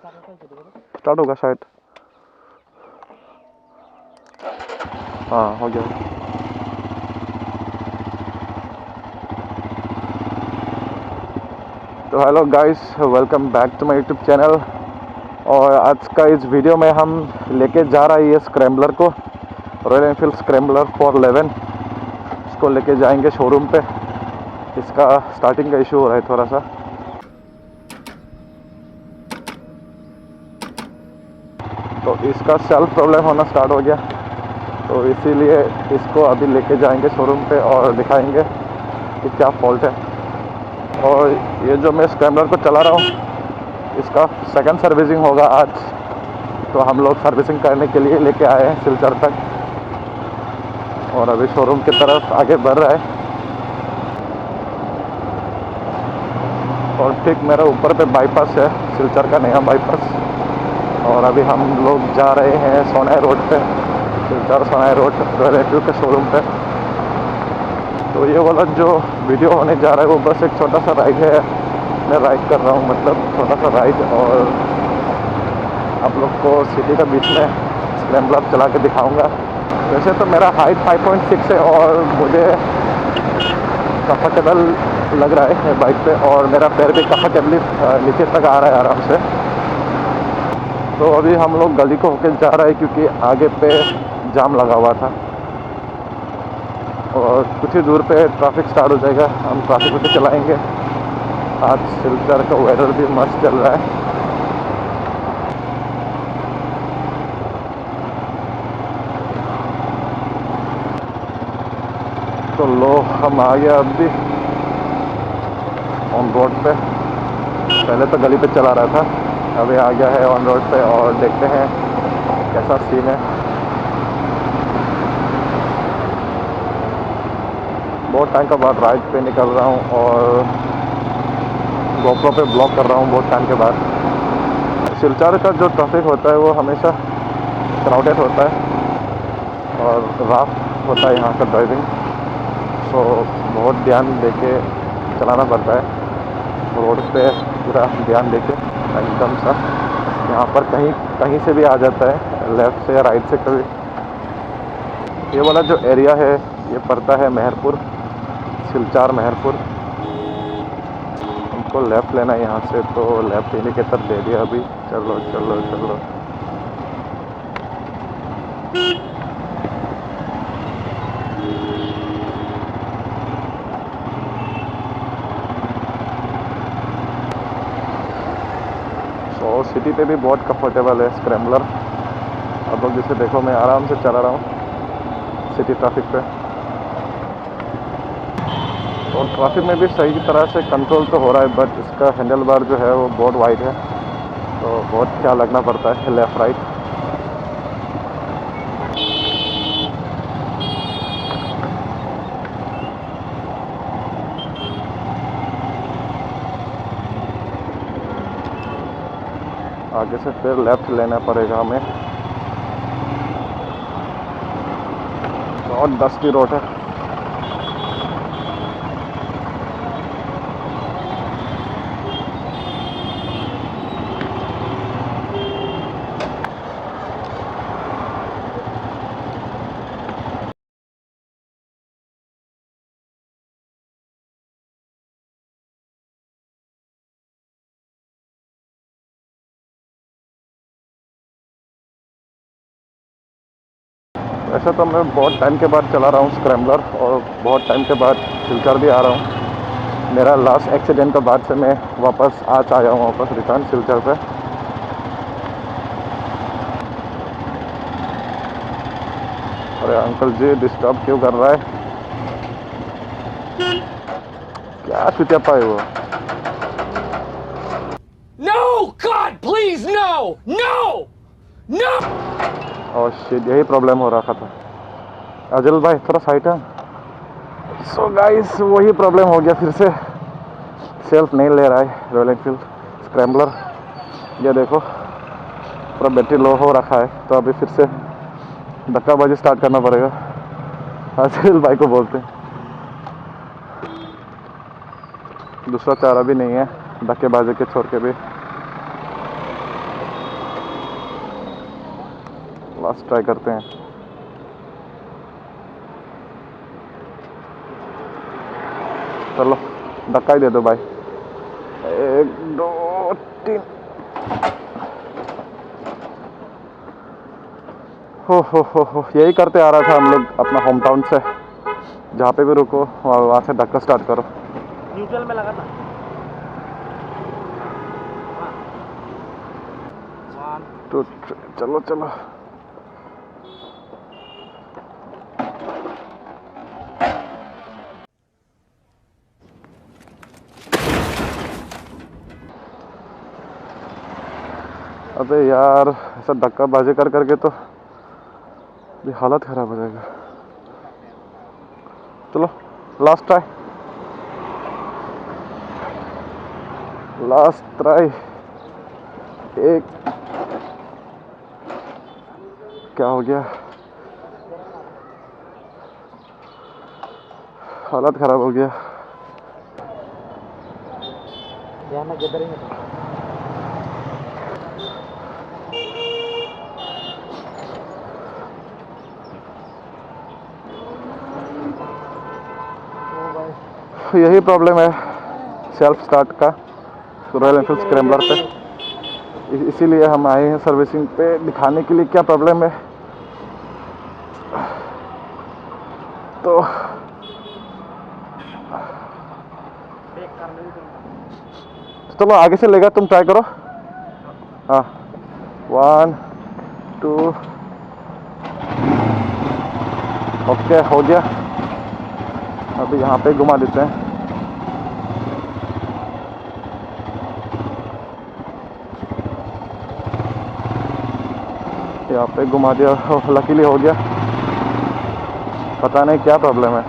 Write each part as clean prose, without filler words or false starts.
Start होगा शायद। हाँ हो गया। तो hello guys, welcome back to my YouTube channel. और आज का इस वीडियो में हम लेके जा रहा है ये स्क्रैम्बलर को, रॉयल एनफील्ड स्क्रैम्बलर 411। इसको लेके जाएंगे शोरूम पे। इसका स्टार्टिंग का इशू हो रहा है थोड़ा सा, तो इसका सेल्फ प्रॉब्लम होना स्टार्ट हो गया। तो इसीलिए इसको अभी लेके जाएंगे शोरूम पे और दिखाएंगे कि क्या फॉल्ट है। और ये जो मैं स्क्रैम्बलर को चला रहा हूँ, इसका सेकंड सर्विसिंग होगा आज। तो हम लोग सर्विसिंग करने के लिए लेके आए हैं सिलचर तक, और अभी शोरूम की तरफ आगे बढ़ रहा है। और ठीक मेरे ऊपर पे बाईपास है, सिलचर का नया बाईपास। और अभी हम लोग जा रहे हैं सोनाई रोड पे, Silchar Sonai road royal Enfield के शोरूम पे। तो ये वाला जो वीडियो होने जा रहा है वो बस एक छोटा सा राइड है। मैं राइड कर रहा हूँ, मतलब छोटा सा राइड, और आप लोग को सिटी का बीच में स्क्रैम्बलर चला के दिखाऊंगा। वैसे तो मेरा हाइट 5.6 है और मुझे कंफर्टेबल लग रहा है बाइक पे, और मेरा पैर भी कंफर्टेबली नीचे तक आ रहा है आराम से। तो अभी हम लोग गली को होकर जा रहे हैं क्योंकि आगे पे जाम लगा हुआ था, और कुछ ही दूर पे ट्रैफिक स्टार्ट हो जाएगा। हम ट्रैफिक में चलाएंगे। आज सिलचर का वेदर भी मस्त चल रहा है। तो लो, हम आ गए अभी ऑन रोड पे। पहले तो गली पे चला रहा था, अभी आ गया है ऑन रोड पे, और देखते हैं कैसा सीन है। बहुत टाइम के बाद राइड पे निकल रहा हूँ और गोप्रो पे ब्लॉग कर रहा हूँ बहुत टाइम के बाद। सिलचर का जो ट्रैफिक होता है वो हमेशा क्राउडेड होता है और रफ होता है यहाँ का ड्राइविंग। तो बहुत ध्यान देके चलाना पड़ता है रोड पे, पूरा ध्यान देके एकदम सा। यहाँ पर कहीं कहीं से भी आ जाता है, लेफ़्ट से या राइट से कभी। ये वाला जो एरिया है ये पड़ता है मेहरपुर, सिलचर मेहरपुर। हमको लेफ़्ट लेना है यहाँ से, तो लेफ़्ट इंडिकेटर दे दिया अभी। चलो चलो चलो। तो सिटी पे भी बहुत कंफर्टेबल है स्क्रैम्बलर। अब लोग जिसे देखो, मैं आराम से चला रहा हूँ सिटी ट्रैफिक पे। और ट्रैफिक में भी सही तरह से कंट्रोल तो हो रहा है, बट इसका हैंडल बार जो है वो बहुत वाइड है, तो बहुत ख्याल रखना पड़ता है लेफ़्ट राइट। आगे से फिर लेफ़्ट लेना पड़ेगा हमें। बहुत डस्टी रोड है। वैसे तो मैं बहुत टाइम के बाद चला रहा हूँ स्क्रैम्बलर, और बहुत टाइम के बाद सिलचर भी आ रहा हूँ। मेरा लास्ट एक्सीडेंट के बाद से मैं वापस आज आया हूँ, वापस रिटर्न सिलचर पे। अरे अंकल जी, डिस्टर्ब क्यों कर रहा है? क्या चुतियापा है वो? No! God, please, no! No! No! और शिट, यही प्रॉब्लम हो रहा था। अजल भाई थोड़ा साइड है। सो गाइस, वही प्रॉब्लम हो गया फिर से। सेल्फ नहीं ले रहा है रॉयल एनफील्ड स्क्रैम्बलर। ये देखो, पूरा बैटरी लो हो रखा है, तो अभी फिर से धक्काबाजी स्टार्ट करना पड़ेगा। अजल भाई को बोलते हैं, दूसरा चारा भी नहीं है धक्केबाजी के छोड़ के भी। लास्ट ट्राई करते हैं। चलो धक्का ही दे दो भाई। 1 2 3। हो यही करते आ रहा था हम लोग अपना होम टाउन से। जहाँ पे भी रुको वहाँ से धक्का स्टार्ट करो। न्यूट्रल में लगा था। 1 तो चलो चलो। अबे यार ऐसा धक्का बाजी कर करके तो ये हालत खराब हो जाएगा। चलो लास्ट ट्राई, लास्ट ट्राई। एक क्या हो गया, हालत खराब हो गया। ध्यान गैदरिंग है। यही प्रॉब्लम है सेल्फ स्टार्ट का रॉयल एनफील्ड स्क्रैम्बलर पे। इसीलिए हम आए हैं सर्विसिंग पे दिखाने के लिए क्या प्रॉब्लम है। तो चलो आगे से लेगा, तुम ट्राई करो। हाँ 1 2 ओके हो गया। अभी यहाँ पे घुमा देते हैं। यहाँ पे घुमा दिया, लकीली हो गया। पता नहीं क्या प्रॉब्लम है।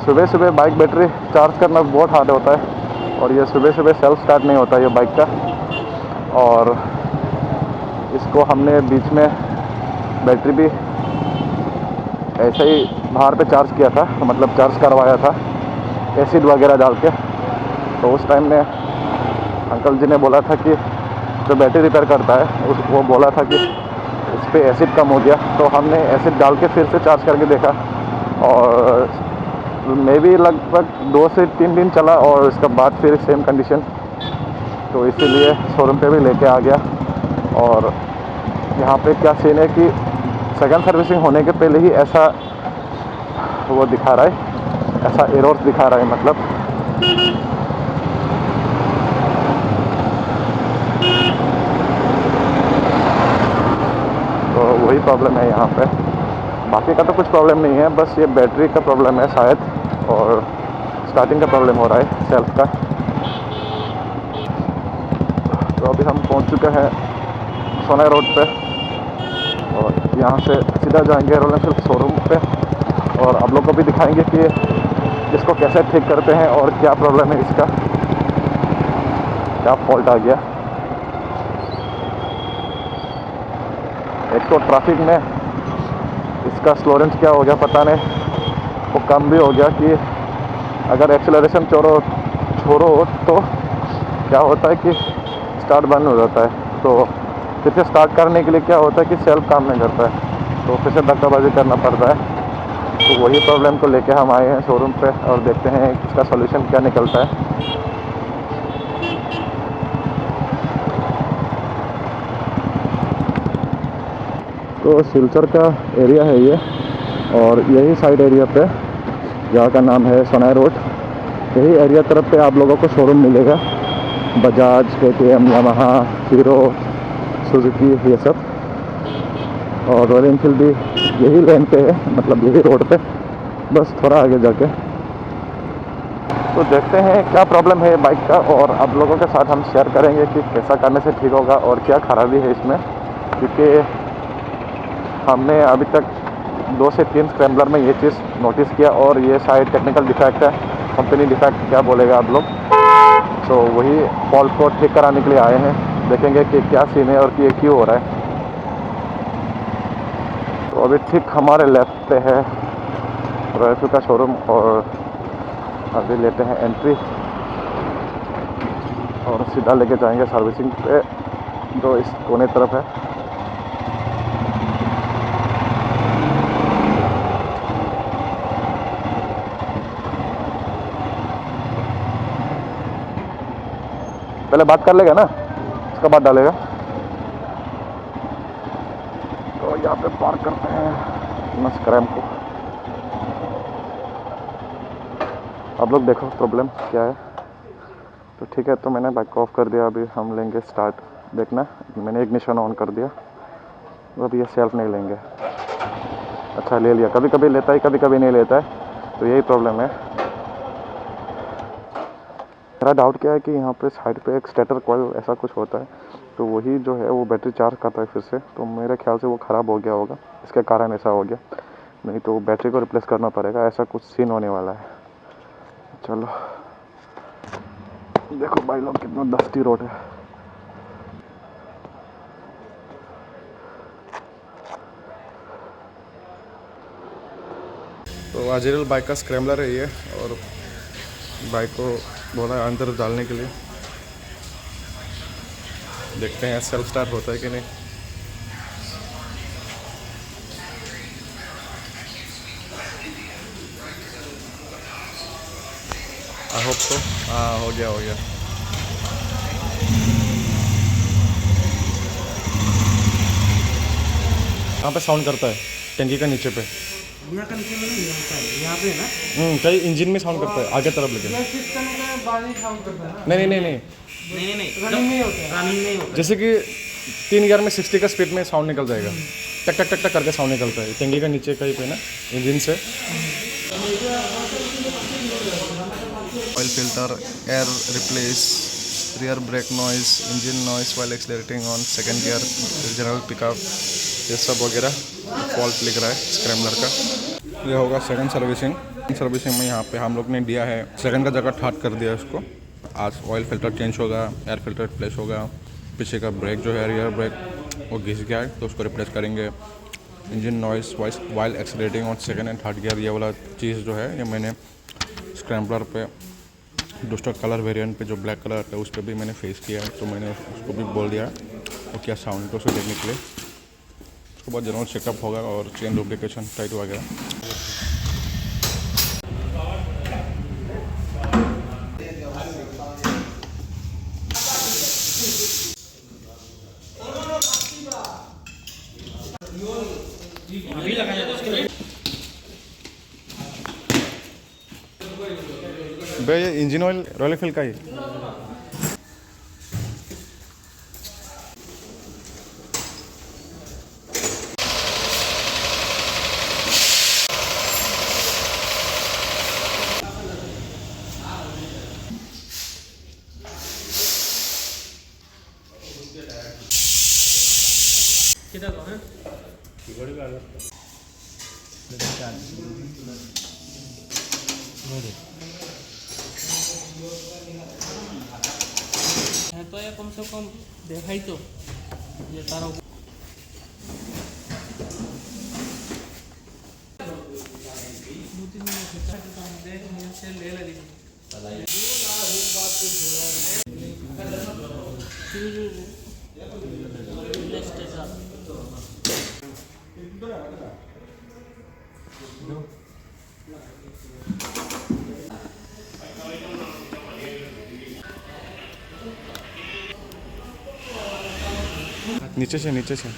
सुबह सुबह बाइक बैटरी चार्ज करना बहुत हार्ड होता है और ये सुबह सुबह सेल्फ स्टार्ट नहीं होता ये बाइक का। और इसको हमने बीच में बैटरी भी ऐसे ही बाहर पे चार्ज किया था, मतलब चार्ज करवाया था एसिड वगैरह डाल के। तो उस टाइम में अंकल जी ने बोला था कि जो बैटरी रिपेयर करता है वो बोला था कि इस पर एसिड कम हो गया। तो हमने एसिड डाल के फिर से चार्ज करके देखा और मे भी लगभग 2 से 3 दिन चला और इसके बाद फिर सेम कंडीशन। तो इसीलिए शोरूम पे भी लेके आ गया। और यहाँ पे क्या सीन है कि सेकंड सर्विसिंग होने के पहले ही ऐसा वो दिखा रहा है, ऐसा एरर्स दिखा रहा है मतलब। तो वही प्रॉब्लम है यहाँ पे। बाकी का तो कुछ प्रॉब्लम नहीं है, बस ये बैटरी का प्रॉब्लम है शायद और स्टार्टिंग का प्रॉब्लम हो रहा है सेल्फ का। तो अभी हम पहुँच चुके हैं सोनाई रोड पे और यहाँ से सीधा जाएंगे रॉयल एनफील्ड शोरूम पे और आप लोग को भी दिखाएंगे कि इसको कैसे ठीक करते हैं और क्या प्रॉब्लम है इसका, क्या फॉल्ट आ गया। एक तो ट्रैफिक में इसका स्लोरेंस क्या हो गया पता नहीं, वो कम भी हो गया कि अगर एक्सेलरेशन छोड़ो तो क्या होता है कि स्टार्ट बंद हो जाता है। तो फिर से स्टार्ट करने के लिए क्या होता है कि सेल्फ काम नहीं करता है, तो फिर से धक्काबाजी करना पड़ता है। तो वही प्रॉब्लम को लेके हम आए हैं शोरूम पे और देखते हैं इसका सॉल्यूशन क्या निकलता है। तो सिलचर का एरिया है ये और यही साइड एरिया पे जहाँ का नाम है सोनाई रोड, यही एरिया तरफ पे आप लोगों को शोरूम मिलेगा Bajaj, KTM, Yamaha, hero, Suzuki ये सब। और रॉयल एनफील्ड भी यही लाइन पे है, मतलब यही रोड पे, बस थोड़ा आगे जाके। तो देखते हैं क्या प्रॉब्लम है बाइक का और आप लोगों के साथ हम शेयर करेंगे कि कैसा करने से ठीक होगा और क्या खराबी है इसमें। क्योंकि हमने अभी तक 2 से 3 स्क्रैम्बलर में ये चीज़ नोटिस किया और ये शायद टेक्निकल डिफेक्ट है, कंपनी डिफेक्ट क्या बोलेगा आप लोग। तो वही फॉल्ट को ठीक कराने के लिए आए हैं, देखेंगे कि क्या सीन है और कि ये क्यों हो रहा है। तो अभी ठीक हमारे लेफ्ट पे है रॉयल एनफील्ड का शोरूम और अभी लेते हैं एंट्री और सीधा लेके जाएंगे सर्विसिंग पे। जो इस कोने तरफ है। पहले बात कर लेगा ना, उसका बाद डालेगा। तो यहाँ पे पार्क करते हैं स्क्रैम को। आप लोग देखो प्रॉब्लम क्या है। तो ठीक है, तो मैंने बाइक को ऑफ कर दिया। अभी हम लेंगे स्टार्ट। देखना, मैंने इग्निशन ऑन कर दिया। अभी ये सेल्फ नहीं लेंगे। अच्छा ले लिया। कभी कभी लेता है, कभी कभी नहीं लेता है, तो यही प्रॉब्लम है। मेरा डाउट क्या है कि यहाँ पे साइड पे एक स्टेटर कॉइल ऐसा कुछ होता है, तो वही जो है वो बैटरी चार्ज करता है फिर से। तो मेरे ख्याल से वो ख़राब हो गया होगा, इसके कारण ऐसा हो गया। नहीं तो बैटरी को रिप्लेस करना पड़ेगा, ऐसा कुछ सीन होने वाला है। चलो देखो भाई लोग, कितना डस्टी रोड है। तो आजरल बाइक का स्क्रैम्बलर है ये, और बाइक को बोला है अंदर डालने के लिए। देखते हैं सेल्फ स्टार्ट होता है कि नहीं। I hope so. हाँ, हो गया हो गया। कहाँ पे साउंड करता है? टंकी का नीचे पे। यहाँ का नीचे में नहीं होता है, यहाँ पे ना कई इंजन में साउंड करता है आगे तरफ, लेकिन नहीं नहीं नहीं नहीं रनिंग नहीं होता है, रनिंग नहीं होता। जैसे कि 3 गियर में 60 का स्पीड में साउंड निकल जाएगा। टक टक टक टक करके साउंड निकलता है टंकी का नीचे कहीं पे ना, इंजन से। Oil filter, air replace, rear brake noise, engine noise while accelerating on second gear, general pickup, ये सब वगैरह फॉल्ट लिख रहा है स्क्रैम्बलर का। ये होगा सेकंड सर्विसिंग। सर्विसिंग में यहाँ पे हम लोग ने दिया है सेकंड का जगह ठाट कर दिया इसको। आज ऑयल फिल्टर चेंज होगा, एयर फिल्टर रिप्लेस होगा, पीछे का ब्रेक जो है रियर ब्रेक वो घिस गया है तो उसको रिप्लेस करेंगे। Engine noise while accelerating on second and third gear, ये वाला चीज़ जो है ये मैंने स्क्रैम्बलर पे दूसरा कलर वेरिएंट पे जो ब्लैक कलर है उस पर भी मैंने फेस किया है, तो मैंने उसको भी बोल दिया और क्या साउंड तो उसको देखने के लिए। उसके बाद जनरल चेकअप होगा और चेन लुब्रिकेशन टाइट वगैरह। अभी लगाया तो उसके भैया ये इंजन ऑयल रॉयल एनफील्ड का ही। किधर को है? है तो ये कम से कम देखा ही तो ये तारा ले लगी नीचे से नीचे से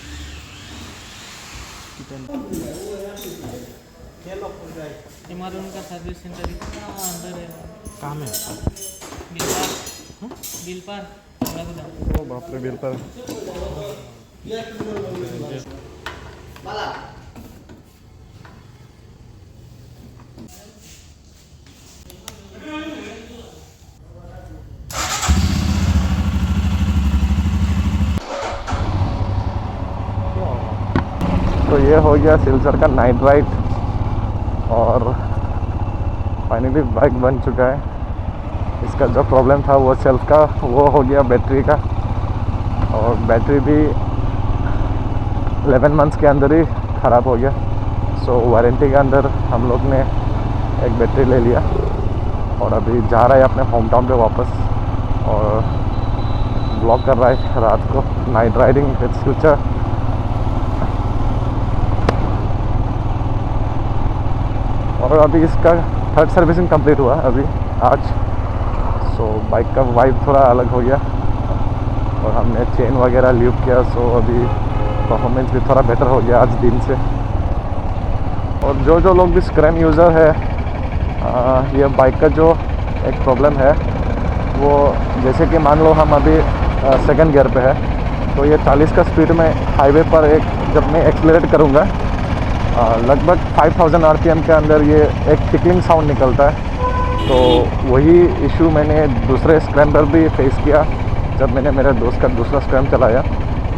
हमारे उनका सर्विस सेंटर इतना अंदर है। कहाँ में? बिल पार ओ बाप रे, बिल पर तो ये हो गया सिलचर का नाइट राइड और फाइनली बाइक बन चुका है। इसका जो प्रॉब्लम था वो सेल्फ का वो हो गया बैटरी का, और बैटरी भी 11 मंथ्स के अंदर ही ख़राब हो गया। सो वारंटी के अंदर हम लोग ने एक बैटरी ले लिया और अभी जा रहा है अपने होम टाउन पे वापस। और ब्लॉक कर रहा है रात को, नाइट राइडिंग विद सिलचर। और अभी इसका 3rd सर्विसिंग कंप्लीट हुआ अभी आज। सो बाइक का वाइब थोड़ा अलग हो गया और हमने चेन वगैरह ल्यूब किया, सो अभी परफॉर्मेंस भी थोड़ा बेटर हो गया आज दिन से। और जो लोग भी स्क्रैम यूज़र है, ये बाइक का जो एक प्रॉब्लम है वो, जैसे कि मान लो हम अभी 2nd गियर पे है, तो ये 40 का स्पीड में हाईवे पर जब मैं एक्सीलरेट करूँगा, लगभग 5000 RPM के अंदर ये एक टिकलिंग साउंड निकलता है। तो वही इशू मैंने दूसरे स्क्रैम पर भी फेस किया जब मैंने मेरे दोस्त का दूसरा स्क्रैम चलाया,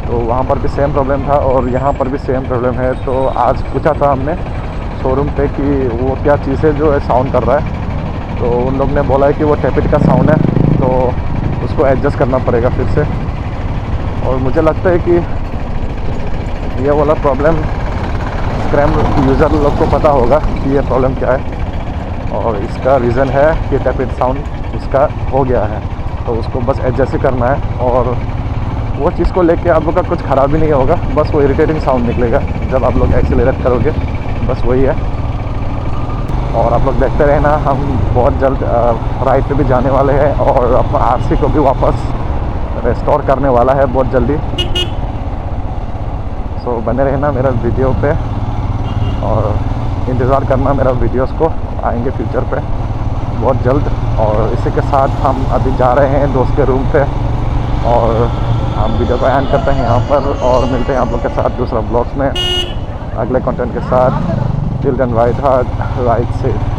तो वहाँ पर भी सेम प्रॉब्लम था और यहाँ पर भी सेम प्रॉब्लम है। तो आज पूछा था हमने शोरूम पे कि वो क्या चीज़ है जो साउंड कर रहा है, तो उन लोग ने बोला है कि वो टैपिट का साउंड है, तो उसको एडजस्ट करना पड़ेगा फिर से। और मुझे लगता है कि ये वाला प्रॉब्लम स्क्रैम यूज़र लोग को पता होगा कि ये प्रॉब्लम क्या है, और इसका रीज़न है कि टैपिट साउंड उसका हो गया है, तो उसको बस एडजस्ट ही करना है। और वो चीज़ को लेके आप लोग का कुछ ख़राब ही नहीं होगा, बस वो इरिटेटिंग साउंड निकलेगा जब आप लोग एक्सीलरेट करोगे, बस वही है। और आप लोग देखते रहना, हम बहुत जल्द राइड पे भी जाने वाले हैं और अपना RC को भी वापस रेस्टोर करने वाला है बहुत जल्दी। सो बने रहना मेरा वीडियो पे और इंतज़ार करना मेरा वीडियोस को, आएंगे फ्यूचर पे बहुत जल्द। और इसी के साथ हम अभी जा रहे हैं दोस्त के रूम पे और हम वीडियो को एंड करते हैं यहाँ पर और मिलते हैं आप लोग के साथ दूसरा ब्लॉग्स में अगले कंटेंट के साथ। Till then ride hard, ride safe.